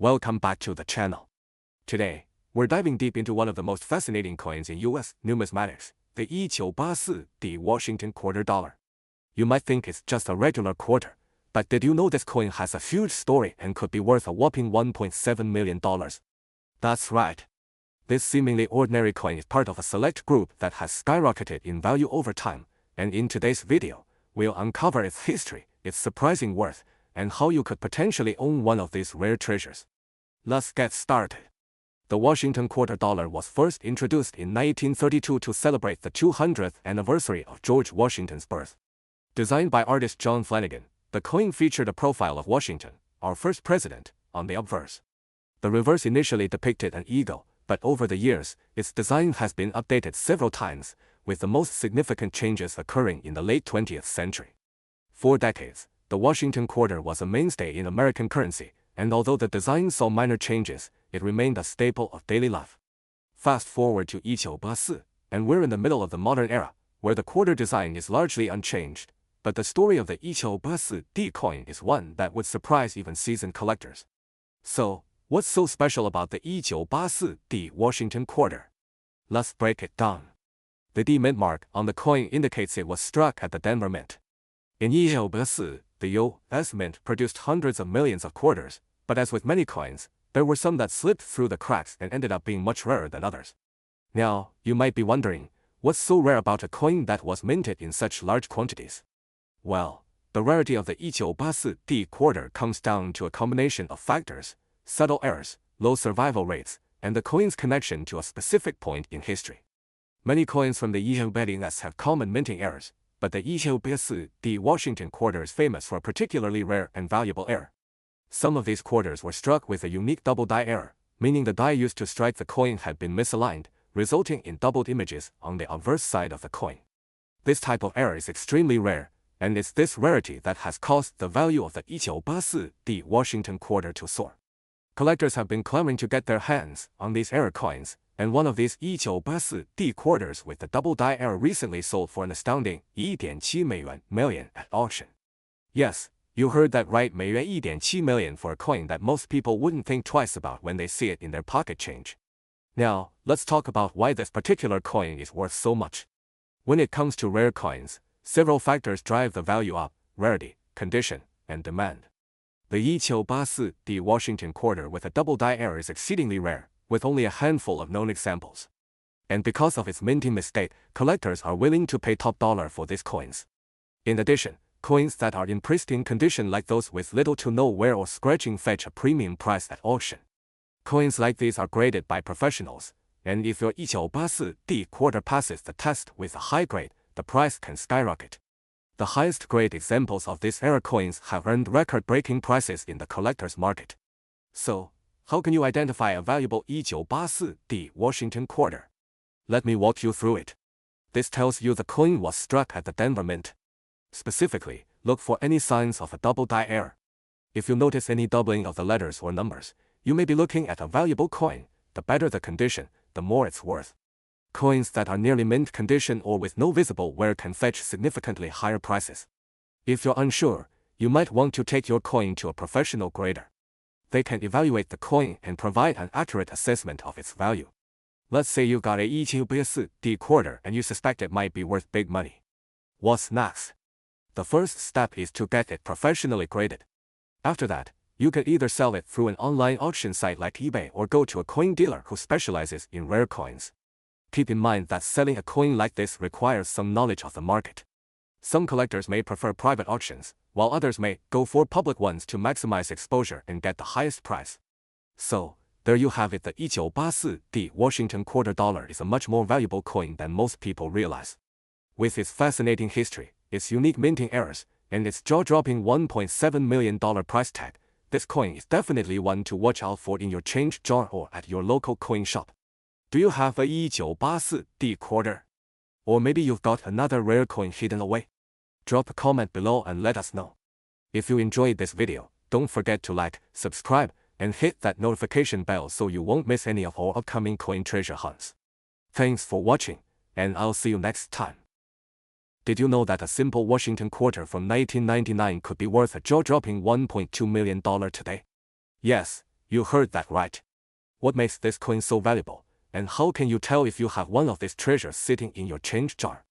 Welcome back to the channel. Today, we're diving deep into one of the most fascinating coins in US numismatics, the 1984 Washington quarter dollar. You might think it's just a regular quarter, but did you know this coin has a huge story and could be worth a whopping $1.7 million? That's right. This seemingly ordinary coin is part of a select group that has skyrocketed in value over time, and in today's video, we'll uncover its history, its surprising worth, and how you could potentially own one of these rare treasures. Let's get started. The Washington quarter dollar was first introduced in 1932 to celebrate the 200th anniversary of George Washington's birth. Designed by artist John Flanagan, the coin featured a profile of Washington, our first president, on the obverse. The reverse initially depicted an eagle, but over the years, its design has been updated several times, with the most significant changes occurring in the late 20th century. For decades, the Washington quarter was a mainstay in American currency, and although the design saw minor changes, it remained a staple of daily life. Fast forward to 1984, and we're in the middle of the modern era, where the quarter design is largely unchanged, but the story of the 1984 coin is one that would surprise even seasoned collectors. So, what's so special about the 1984 Washington quarter? Let's break it down. The D mint mark on the coin indicates it was struck at the Denver Mint. In 1984, the U.S. Mint produced hundreds of millions of quarters, but as with many coins, there were some that slipped through the cracks and ended up being much rarer than others. Now, you might be wondering, what's so rare about a coin that was minted in such large quantities? Well, the rarity of the 1984 quarter comes down to a combination of factors: subtle errors, low survival rates, and the coin's connection to a specific point in history. Many coins from the 1980s have common minting errors, but the 1984 Washington quarter is famous for a particularly rare and valuable error. Some of these quarters were struck with a unique double die error, meaning the die used to strike the coin had been misaligned, resulting in doubled images on the obverse side of the coin. This type of error is extremely rare, and it's this rarity that has caused the value of the 1984 Washington quarter to soar. Collectors have been clamoring to get their hands on these error coins, and one of these 1984 quarters with the double die error recently sold for an astounding $1.7 million at auction. Yes, you heard that right, $1.7 million for a coin that most people wouldn't think twice about when they see it in their pocket change. Now, let's talk about why this particular coin is worth so much. When it comes to rare coins, several factors drive the value up: rarity, condition, and demand. The 1984 Washington quarter with a double die error is exceedingly rare, with only a handful of known examples. And because of its minting mistake, collectors are willing to pay top dollar for these coins. In addition, coins that are in pristine condition like those with little to no wear or scratching fetch a premium price at auction. Coins like these are graded by professionals, and if your 1984 quarter passes the test with a high grade, the price can skyrocket. The highest grade examples of these error coins have earned record-breaking prices in the collector's market. So, how can you identify a valuable 1984 Washington quarter? Let me walk you through it. This tells you the coin was struck at the Denver Mint. Specifically, look for any signs of a double die error. If you notice any doubling of the letters or numbers, you may be looking at a valuable coin. The better the condition, the more it's worth. Coins that are nearly mint condition or with no visible wear can fetch significantly higher prices. If you're unsure, you might want to take your coin to a professional grader. They can evaluate the coin and provide an accurate assessment of its value. Let's say you got a 1984 quarter and you suspect it might be worth big money. What's next? The first step is to get it professionally graded. After that, you can either sell it through an online auction site like eBay or go to a coin dealer who specializes in rare coins. Keep in mind that selling a coin like this requires some knowledge of the market. Some collectors may prefer private auctions, while others may go for public ones to maximize exposure and get the highest price. So, there you have it. The 1984 Washington quarter dollar is a much more valuable coin than most people realize. With its fascinating history, its unique minting errors, and its jaw-dropping $1.7 million price tag, this coin is definitely one to watch out for in your change jar or at your local coin shop. Do you have a 1984 quarter? Or maybe you've got another rare coin hidden away? Drop a comment below and let us know. If you enjoyed this video, don't forget to like, subscribe, and hit that notification bell so you won't miss any of our upcoming coin treasure hunts. Thanks for watching, and I'll see you next time. Did you know that a simple Washington quarter from 1999 could be worth a jaw-dropping $1.2 million today? Yes, You heard that right. What makes this coin so valuable, and how can you tell if you have one of these treasures sitting in your change jar?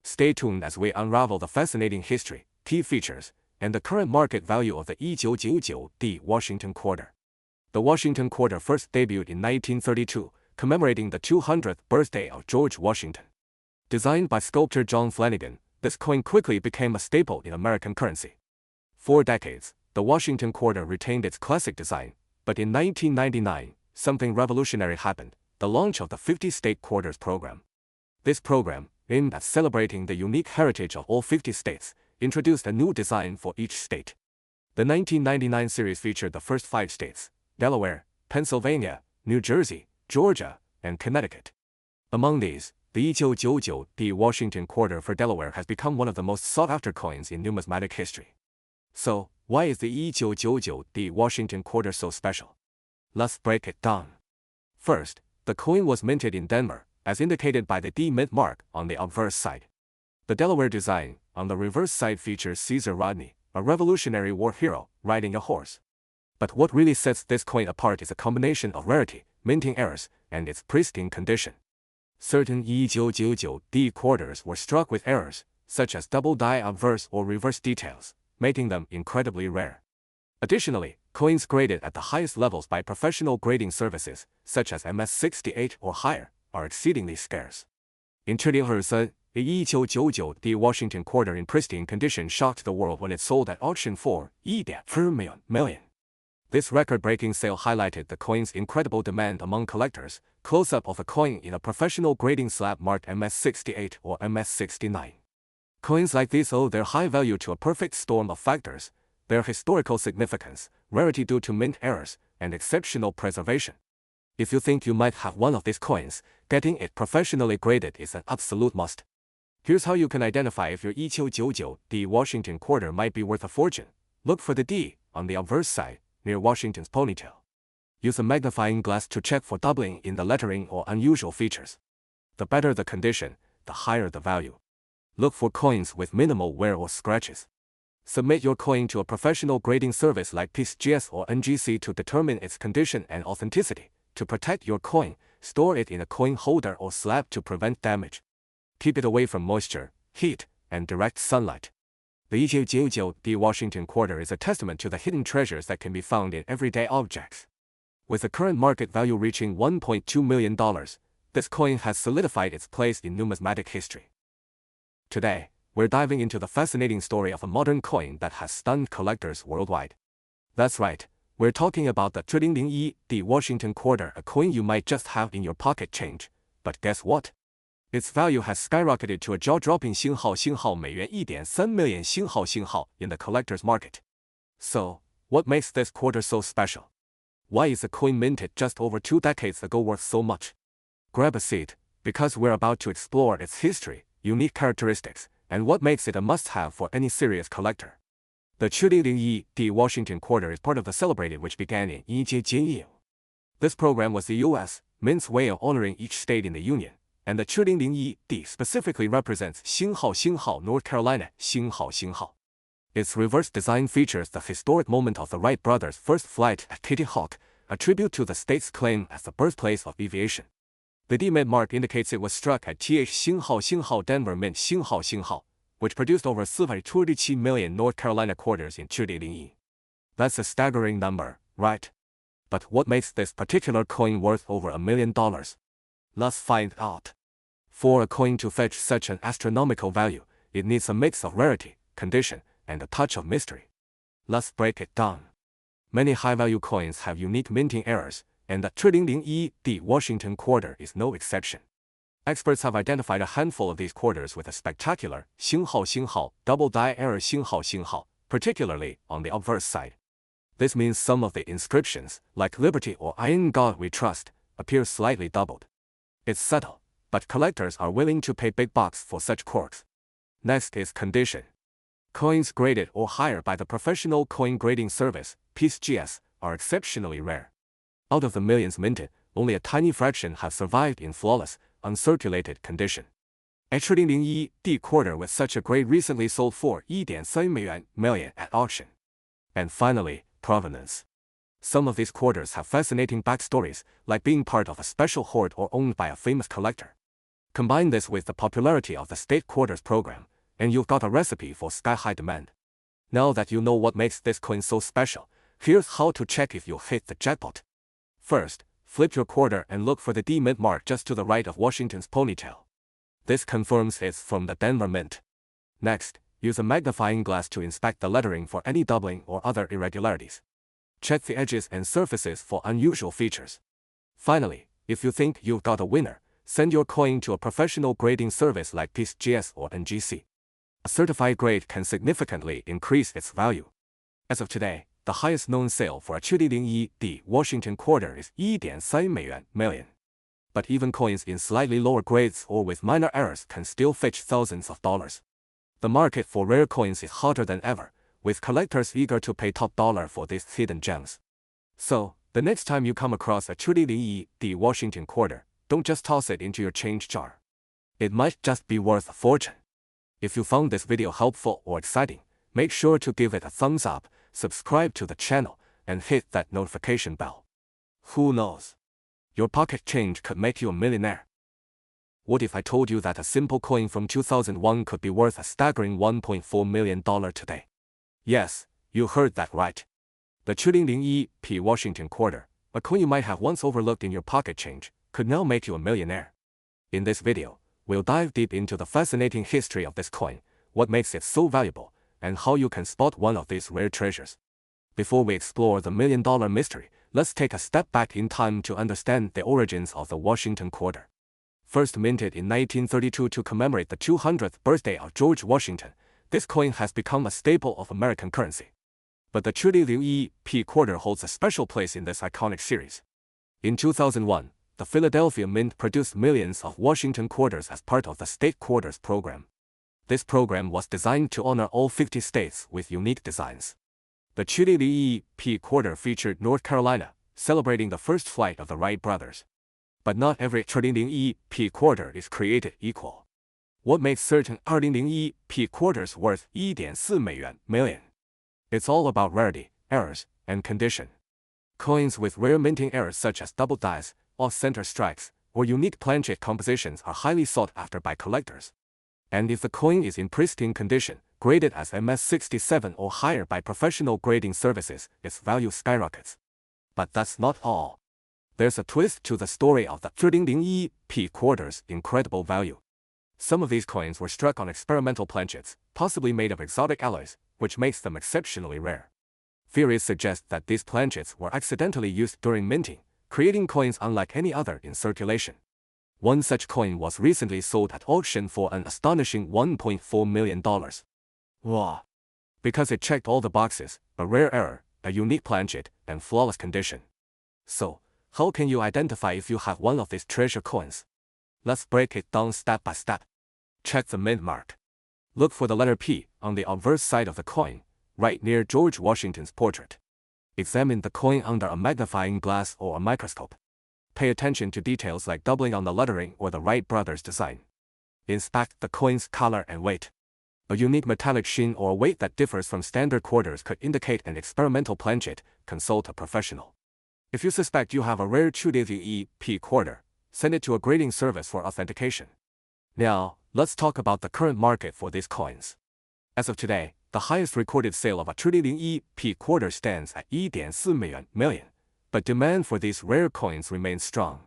Stay tuned as we unravel the fascinating history, key features, and the current market value of the 1999 Washington quarter. The Washington quarter first debuted in 1932, commemorating the 200th birthday of George Washington. Designed by sculptor John Flanagan, this coin quickly became a staple in American currency. For decades, the Washington quarter retained its classic design, but in 1999, something revolutionary happened: the launch of the 50-state quarters program. This program, aimed at celebrating the unique heritage of all 50 states, introduced a new design for each state. The 1999 series featured the first 5 states: Delaware, Pennsylvania, New Jersey, Georgia, and Connecticut. Among these, the 1999 Washington quarter for Delaware has become one of the most sought-after coins in numismatic history. So, why is the 1999 Washington quarter so special? Let's break it down. First, the coin was minted in Denver, as indicated by the D mint mark on the obverse side. The Delaware design, on the reverse side, features Caesar Rodney, a Revolutionary War hero, riding a horse. But what really sets this coin apart is a combination of rarity, minting errors, and its pristine condition. Certain 1999 quarters were struck with errors, such as double die obverse or reverse details, making them incredibly rare. Additionally, coins graded at the highest levels by professional grading services, such as MS-68 or higher, are exceedingly scarce. In 2023, the 1999 Washington quarter in pristine condition shocked the world when it sold at auction for $1.4 million. This record-breaking sale highlighted the coin's incredible demand among collectors. Close-up of a coin in a professional grading slab marked MS-68 or MS-69. Coins like these owe their high value to a perfect storm of factors: their historical significance, rarity due to mint errors, and exceptional preservation. If you think you might have one of these coins, getting it professionally graded is an absolute must. Here's how you can identify if your 1999 Washington quarter might be worth a fortune. Look for the D on the obverse side, near Washington's ponytail. Use a magnifying glass to check for doubling in the lettering or unusual features. The better the condition, the higher the value. Look for coins with minimal wear or scratches. Submit your coin to a professional grading service like PCGS or NGC to determine its condition and authenticity. To protect your coin, store it in a coin holder or slab to prevent damage. Keep it away from moisture, heat, and direct sunlight. The 1999 Washington quarter is a testament to the hidden treasures that can be found in everyday objects. With the current market value reaching $1.2 million, this coin has solidified its place in numismatic history. Today, we're diving into the fascinating story of a modern coin that has stunned collectors worldwide. That's right, we're talking about the 2001 Washington quarter, a coin you might just have in your pocket change. But guess what? Its value has skyrocketed to a jaw-dropping $1.3 million in the collector's market. So, what makes this quarter so special? Why is a coin minted just over 2 decades ago worth so much? Grab a seat, because we're about to explore its history, unique characteristics, and what makes it a must-have for any serious collector. The 2001 Washington quarter is part of the celebrated which began in 1999. This program was the U.S. Mint's way of honoring each state in the Union, and the 2001 specifically represents North Carolina. Its reverse design features the historic moment of the Wright brothers' first flight at Kitty Hawk, a tribute to the state's claim as the birthplace of aviation. The D mint mark indicates it was struck at Denver Mint which produced over 427 million North Carolina quarters in 2001. That's a staggering number, right? But what makes this particular coin worth over $1 million? Let's find out. For a coin to fetch such an astronomical value, it needs a mix of rarity, condition, and a touch of mystery. Let's break it down. Many high-value coins have unique minting errors, and the 2001 Washington quarter is no exception. Experts have identified a handful of these quarters with a spectacular double die error particularly on the obverse side. This means some of the inscriptions, like Liberty or In God We Trust, appear slightly doubled. It's subtle, but collectors are willing to pay big bucks for such quirks. Next is condition. Coins graded or higher by the Professional Coin Grading Service, PCGS, are exceptionally rare. Out of the millions minted, only a tiny fraction have survived in flawless, uncirculated condition. A 2001 quarter with such a grade recently sold for $1.3 million at auction. And finally, provenance. Some of these quarters have fascinating backstories, like being part of a special hoard or owned by a famous collector. Combine this with the popularity of the state quarters program, and you've got a recipe for sky-high demand. Now that you know what makes this coin so special, here's how to check if you hit the jackpot. First, flip your quarter and look for the D mint mark just to the right of Washington's ponytail. This confirms it's from the Denver Mint. Next, use a magnifying glass to inspect the lettering for any doubling or other irregularities. Check the edges and surfaces for unusual features. Finally, if you think you've got a winner, send your coin to a professional grading service like PSGS or NGC. A certified grade can significantly increase its value. As of today, the highest known sale for a 701D Washington quarter is 1.3 million. But even coins in slightly lower grades or with minor errors can still fetch thousands of dollars. The market for rare coins is hotter than ever, with collectors eager to pay top dollar for these hidden gems. So, the next time you come across a 701D Washington quarter, don't just toss it into your change jar. It might just be worth a fortune. If you found this video helpful or exciting, make sure to give it a thumbs up, subscribe to the channel, and hit that notification bell. Who knows? Your pocket change could make you a millionaire. What if I told you that a simple coin from 2001 could be worth a staggering $1.4 million today? Yes, you heard that right. The 701P Washington quarter, a coin you might have once overlooked in your pocket change, could now make you a millionaire. In this video, we'll dive deep into the fascinating history of this coin, what makes it so valuable, and how you can spot one of these rare treasures. Before we explore the million-dollar mystery, let's take a step back in time to understand the origins of the Washington quarter. First minted in 1932 to commemorate the 200th birthday of George Washington, this coin has become a staple of American currency. But the 701P quarter holds a special place in this iconic series. In 2001, the Philadelphia Mint produced millions of Washington quarters as part of the state quarters program. This program was designed to honor all 50 states with unique designs. The 701P quarter featured North Carolina, celebrating the first flight of the Wright brothers. But not every 701P quarter is created equal. What makes certain 701P quarters worth 1.4 million? It's all about rarity, errors, and condition. Coins with rare minting errors such as double dies, off-center strikes, or unique planchet compositions are highly sought after by collectors. And if the coin is in pristine condition, graded as MS67 or higher by professional grading services, its value skyrockets. But that's not all. There's a twist to the story of the 701P quarter's incredible value. Some of these coins were struck on experimental planchets, possibly made of exotic alloys, which makes them exceptionally rare. Theories suggest that these planchets were accidentally used during minting, creating coins unlike any other in circulation. One such coin was recently sold at auction for an astonishing $1.4 million. Wow! Because it checked all the boxes, a rare error, a unique planchet, and flawless condition. So, how can you identify if you have one of these treasure coins? Let's break it down step by step. Check the mint mark. Look for the letter P on the obverse side of the coin, right near George Washington's portrait. Examine the coin under a magnifying glass or a microscope. Pay attention to details like doubling on the lettering or the Wright brothers design. Inspect the coin's color and weight. A unique metallic sheen or weight that differs from standard quarters could indicate an experimental planchet. Consult a professional. If you suspect you have a rare 701P quarter, send it to a grading service for authentication. Now, let's talk about the current market for these coins. As of today, the highest recorded sale of a 701P quarter stands at 1.4 million, but demand for these rare coins remains strong.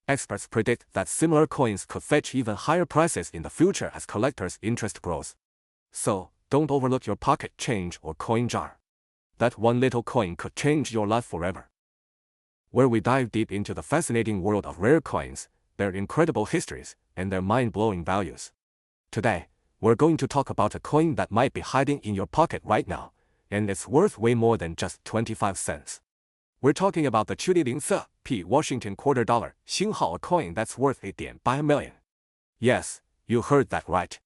Experts predict that similar coins could fetch even higher prices in the future as collectors' interest grows. So, don't overlook your pocket change or coin jar. That one little coin could change your life forever. Where we dive deep into the fascinating world of rare coins, their incredible histories, and their mind-blowing values. Today, we're going to talk about a coin that might be hiding in your pocket right now, and it's worth way more than just 25 cents. We're talking about the 701P Washington quarter dollar, 星号, a coin that's worth 1.8 million. Yes, you heard that right.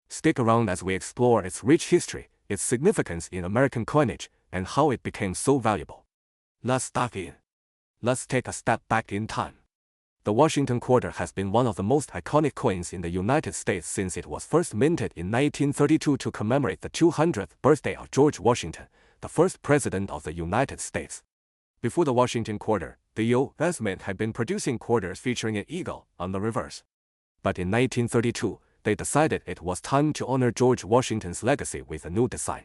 Stick around as we explore its rich history, its significance in American coinage, and how it became so valuable. Let's dive in. Let's take a step back in time. The Washington quarter has been one of the most iconic coins in the United States since it was first minted in 1932 to commemorate the 200th birthday of George Washington, the first president of the United States. Before the Washington quarter, the U.S. Mint had been producing quarters featuring an eagle on the reverse. But in 1932, they decided it was time to honor George Washington's legacy with a new design.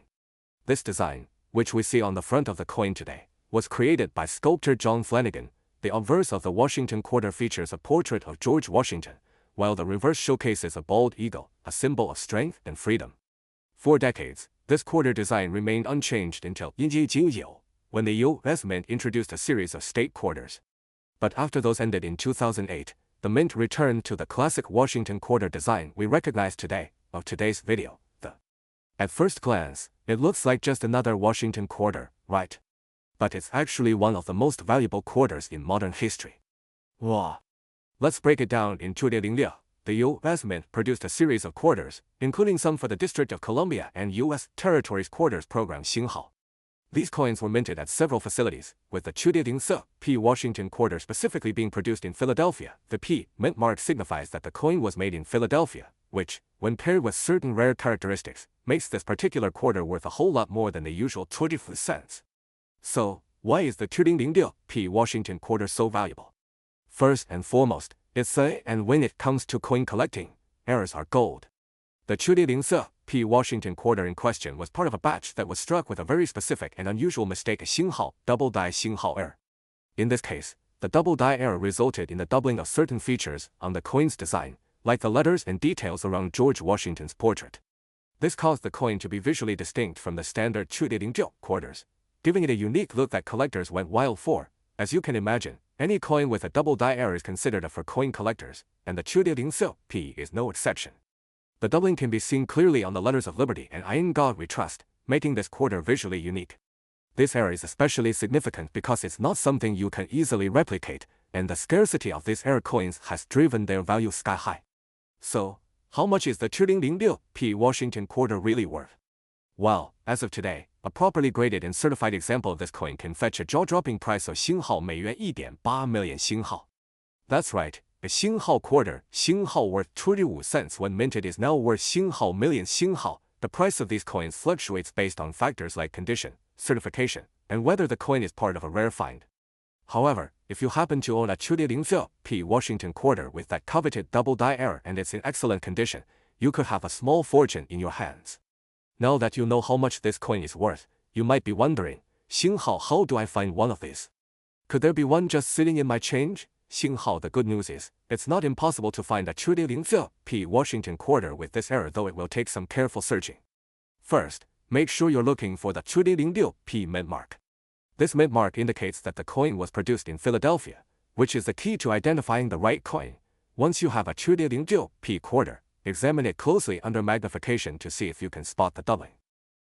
This design, which we see on the front of the coin today, was created by sculptor John Flanagan. The obverse of the Washington quarter features a portrait of George Washington, while the reverse showcases a bald eagle, a symbol of strength and freedom. For decades, this quarter design remained unchanged until 1999, when the U.S. Mint introduced a series of state quarters. But after those ended in 2008, the Mint returned to the classic Washington quarter design we recognize today. Of today's video, at first glance, it looks like just another Washington quarter, right? But it's actually one of the most valuable quarters in modern history. Wow! Let's break it down in 2006. The U.S. Mint produced a series of quarters, including some for the District of Columbia and U.S. Territories Quarters Program Xinghao. These coins were minted at several facilities, with the 2006 P Washington quarter specifically being produced in Philadelphia. The P mint mark signifies that the coin was made in Philadelphia, which, when paired with certain rare characteristics, makes this particular quarter worth a whole lot more than the usual 25 cents. So, why is the 2006 P Washington quarter so valuable? First and foremost, it's and when it comes to coin collecting, errors are gold. The 2006 P Washington quarter in question was part of a batch that was struck with a very specific and unusual mistake, a Xinghao, double die Xinghao error. In this case, the double die error resulted in the doubling of certain features on the coin's design, like the letters and details around George Washington's portrait. This caused the coin to be visually distinct from the standard 2006 quarters, giving it a unique look that collectors went wild for. As you can imagine, any coin with a double die error is considered a for coin collectors, and the 2006 P is no exception. The doubling can be seen clearly on the letters of Liberty and In God We Trust, making this quarter visually unique. This error is especially significant because it's not something you can easily replicate, and the scarcity of these error coins has driven their value sky high. So, how much is the 2006 P Washington quarter really worth? Well, as of today, a properly graded and certified example of this coin can fetch a jaw-dropping price of Xinghao 1.8 million Xinghao. That's right, a Xinghao quarter, Xinghao worth 25 cents when minted, is now worth Xinghao million Xinghao. The price of these coins fluctuates based on factors like condition, certification, and whether the coin is part of a rare find. However, if you happen to own a 2006 P Washington quarter with that coveted double die error and it's in excellent condition, you could have a small fortune in your hands. Now that you know how much this coin is worth, you might be wondering, Xinghao, how do I find one of these? Could there be one just sitting in my change? Xinghao, the good news is, it's not impossible to find a 2006 P Washington quarter with this error, though it will take some careful searching. First, make sure you're looking for the 2006 P mint mark. This mint mark indicates that the coin was produced in Philadelphia, which is the key to identifying the right coin. Once you have a 2006 P quarter, examine it closely under magnification to see if you can spot the doubling.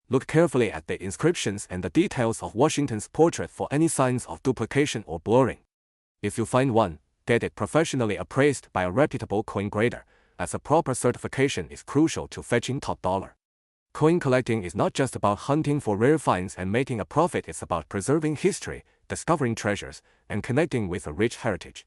Look carefully at the inscriptions and the details of Washington's portrait for any signs of duplication or blurring. If you find one, get it professionally appraised by a reputable coin grader, as a proper certification is crucial to fetching top dollar. Coin collecting is not just about hunting for rare finds and making a profit, it's about preserving history, discovering treasures, and connecting with a rich heritage.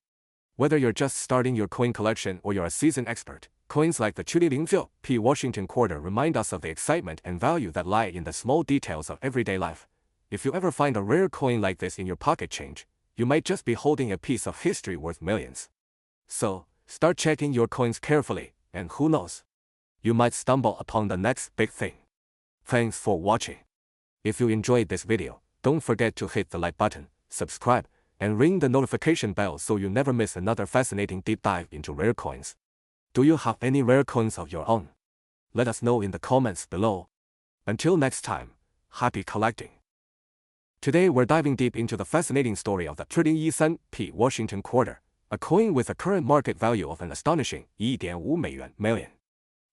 Whether you're just starting your coin collection or you're a seasoned expert, coins like the 2006 P Washington quarter remind us of the excitement and value that lie in the small details of everyday life. If you ever find a rare coin like this in your pocket change, you might just be holding a piece of history worth millions. So, start checking your coins carefully, and who knows? You might stumble upon the next big thing. Thanks for watching. If you enjoyed this video, don't forget to hit the like button, subscribe, and ring the notification bell so you never miss another fascinating deep dive into rare coins. Do you have any rare coins of your own? Let us know in the comments below. Until next time, happy collecting. Today we're diving deep into the fascinating story of the 2013 P Washington quarter, a coin with a current market value of an astonishing 1.5 million.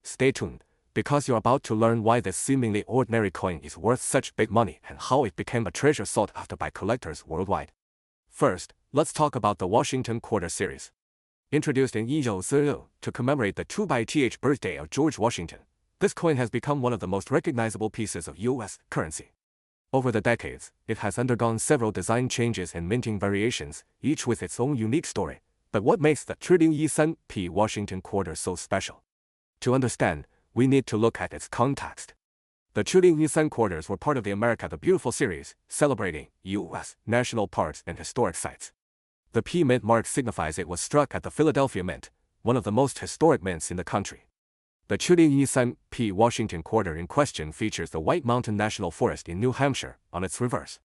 Stay tuned, because you're about to learn why this seemingly ordinary coin is worth such big money and how it became a treasure sought after by collectors worldwide. First, let's talk about the Washington quarter series. Introduced in 1930 to commemorate the 2th birthday of George Washington, this coin has become one of the most recognizable pieces of U.S. currency. Over the decades, it has undergone several design changes and minting variations, each with its own unique story. But what makes the 2013 P Washington quarter so special? To understand, we need to look at its context. The 2.13 quarters were part of the America the Beautiful series, celebrating U.S. national parks and historic sites. The P mint mark signifies it was struck at the Philadelphia Mint, one of the most historic mints in the country. The 2.13 P Washington quarter in question features the White Mountain National Forest in New Hampshire on its reverse.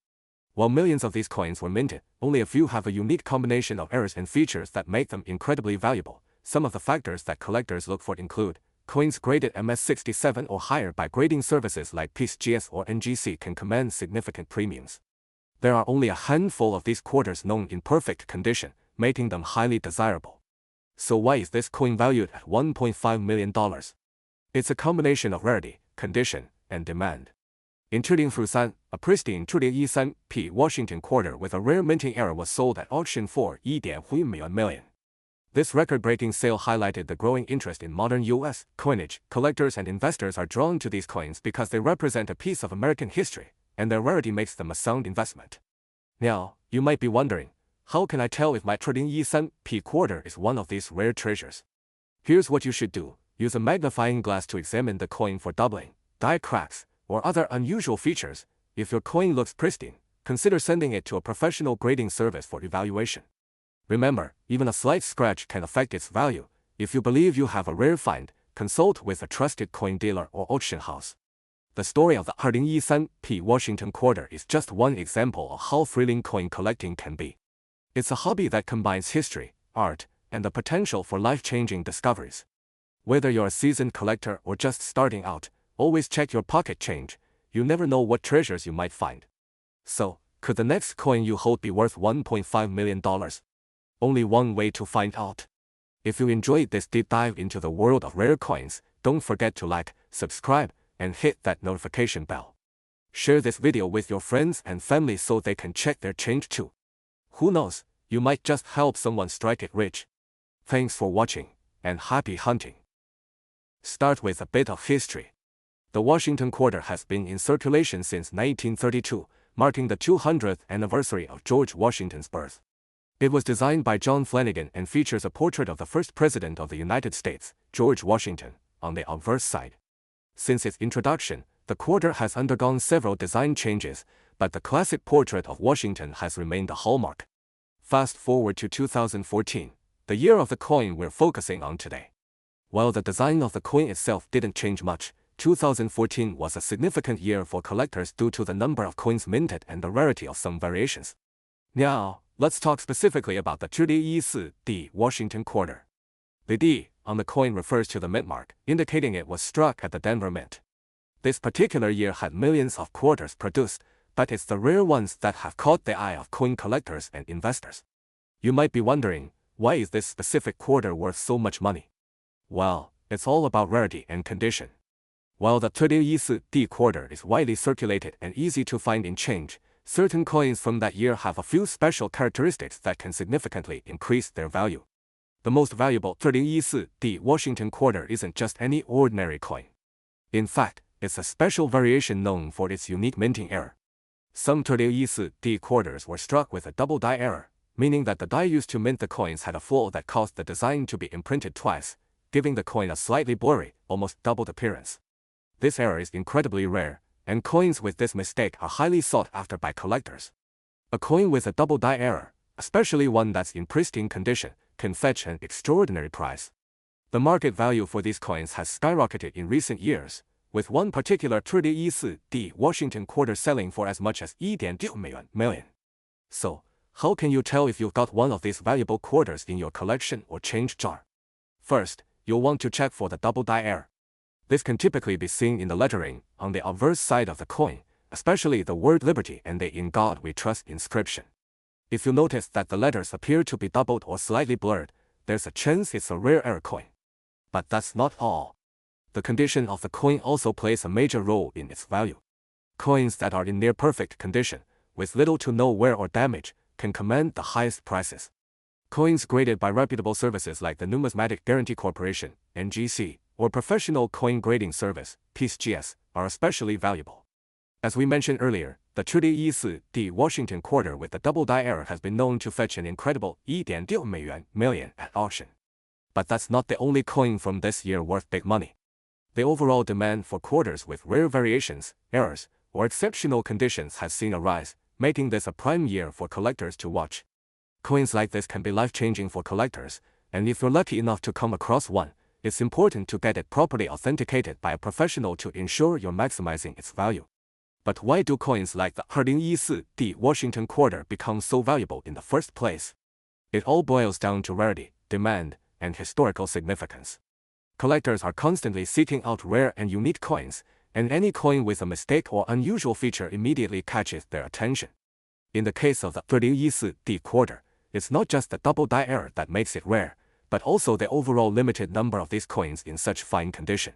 While millions of these coins were minted, only a few have a unique combination of errors and features that make them incredibly valuable. Some of the factors that collectors look for include coins graded MS67 or higher by grading services like PCGS or NGC can command significant premiums. There are only a handful of these quarters known in perfect condition, making them highly desirable. So why is this coin valued at $1.5 million? It's a combination of rarity, condition, and demand. In 2.13, a pristine 2.13 P Washington quarter with a rare minting error was sold at auction for $1.5 million. This record-breaking sale highlighted the growing interest in modern U.S. coinage. Collectors and investors are drawn to these coins because they represent a piece of American history, and their rarity makes them a sound investment. Now, you might be wondering, how can I tell if my 2.13 P quarter is one of these rare treasures? Here's what you should do. Use a magnifying glass to examine the coin for doubling, die cracks, or other unusual features. If your coin looks pristine, consider sending it to a professional grading service for evaluation. Remember, even a slight scratch can affect its value. If you believe you have a rare find, consult with a trusted coin dealer or auction house. The story of the 2.13 P Washington quarter is just one example of how thrilling coin collecting can be. It's a hobby that combines history, art, and the potential for life-changing discoveries. Whether you're a seasoned collector or just starting out, always check your pocket change. You never know what treasures you might find. So, could the next coin you hold be worth $1.5 million? Only one way to find out. If you enjoyed this deep dive into the world of rare coins, don't forget to like, subscribe, and hit that notification bell. Share this video with your friends and family so they can check their change too. Who knows, you might just help someone strike it rich. Thanks for watching, and happy hunting. Start with a bit of history. The Washington quarter has been in circulation since 1932, marking the 200th anniversary of George Washington's birth. It was designed by John Flanagan and features a portrait of the first president of the United States, George Washington, on the obverse side. Since its introduction, the quarter has undergone several design changes, but the classic portrait of Washington has remained a hallmark. Fast forward to 2014, the year of the coin we're focusing on today. While the design of the coin itself didn't change much, 2014 was a significant year for collectors due to the number of coins minted and the rarity of some variations. Now, let's talk specifically about the 2.14 D Washington quarter. The D on the coin refers to the mint mark, indicating it was struck at the Denver Mint. This particular year had millions of quarters produced, but it's the rare ones that have caught the eye of coin collectors and investors. You might be wondering, why is this specific quarter worth so much money? Well, it's all about rarity and condition. While the 2.14 D quarter is widely circulated and easy to find in change, certain coins from that year have a few special characteristics that can significantly increase their value. The most valuable 2.14 D Washington quarter isn't just any ordinary coin. In fact, it's a special variation known for its unique minting error. Some 2.14 D quarters were struck with a double die error, meaning that the die used to mint the coins had a flaw that caused the design to be imprinted twice, giving the coin a slightly blurry, almost doubled appearance. This error is incredibly rare, and coins with this mistake are highly sought after by collectors. A coin with a double die error, especially one that's in pristine condition, can fetch an extraordinary price. The market value for these coins has skyrocketed in recent years, with one particular 2.14 D Washington quarter selling for as much as $1.2 million. So, how can you tell if you've got one of these valuable quarters in your collection or change jar? First, you'll want to check for the double die error. This can typically be seen in the lettering on the obverse side of the coin, especially the word Liberty and the In God We Trust inscription. If you notice that the letters appear to be doubled or slightly blurred, there's a chance it's a rare error coin. But that's not all. The condition of the coin also plays a major role in its value. Coins that are in near perfect condition, with little to no wear or damage, can command the highest prices. Coins graded by reputable services like the Numismatic Guarantee Corporation, NGC, or Professional Coin Grading Service, PCGS, are especially valuable. As we mentioned earlier, the 2.14 D Washington quarter with the double die error has been known to fetch an incredible $1.2 million at auction. But that's not the only coin from this year worth big money. The overall demand for quarters with rare variations, errors, or exceptional conditions has seen a rise, making this a prime year for collectors to watch. Coins like this can be life-changing for collectors, and if you're lucky enough to come across one, it's important to get it properly authenticated by a professional to ensure you're maximizing its value. But why do coins like the 2014 Washington quarter become so valuable in the first place? It all boils down to rarity, demand, and historical significance. Collectors are constantly seeking out rare and unique coins, and any coin with a mistake or unusual feature immediately catches their attention. In the case of the 2014 quarter, it's not just the double die error that makes it rare, but also the overall limited number of these coins in such fine condition.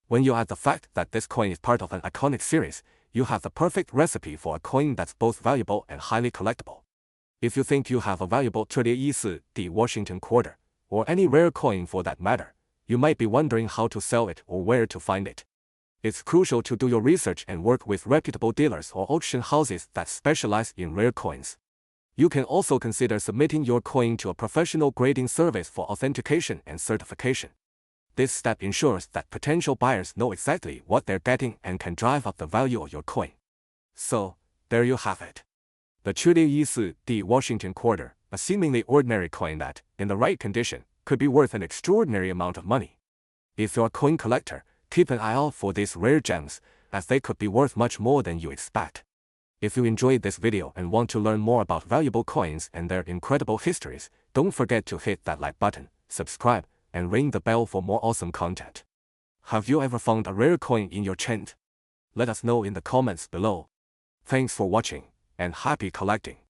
When you add the fact that this coin is part of an iconic series, you have the perfect recipe for a coin that's both valuable and highly collectible. If you think you have a valuable 2014 Washington quarter, or any rare coin for that matter, you might be wondering how to sell it or where to find it. It's crucial to do your research and work with reputable dealers or auction houses that specialize in rare coins. You can also consider submitting your coin to a professional grading service for authentication and certification. This step ensures that potential buyers know exactly what they're getting and can drive up the value of your coin. So, there you have it. The 2014 Washington quarter, a seemingly ordinary coin that, in the right condition, could be worth an extraordinary amount of money. If you're a coin collector, keep an eye out for these rare gems, as they could be worth much more than you expect. If you enjoyed this video and want to learn more about valuable coins and their incredible histories, don't forget to hit that like button, subscribe, and ring the bell for more awesome content. Have you ever found a rare coin in your chest? Let us know in the comments below. Thanks for watching, and happy collecting!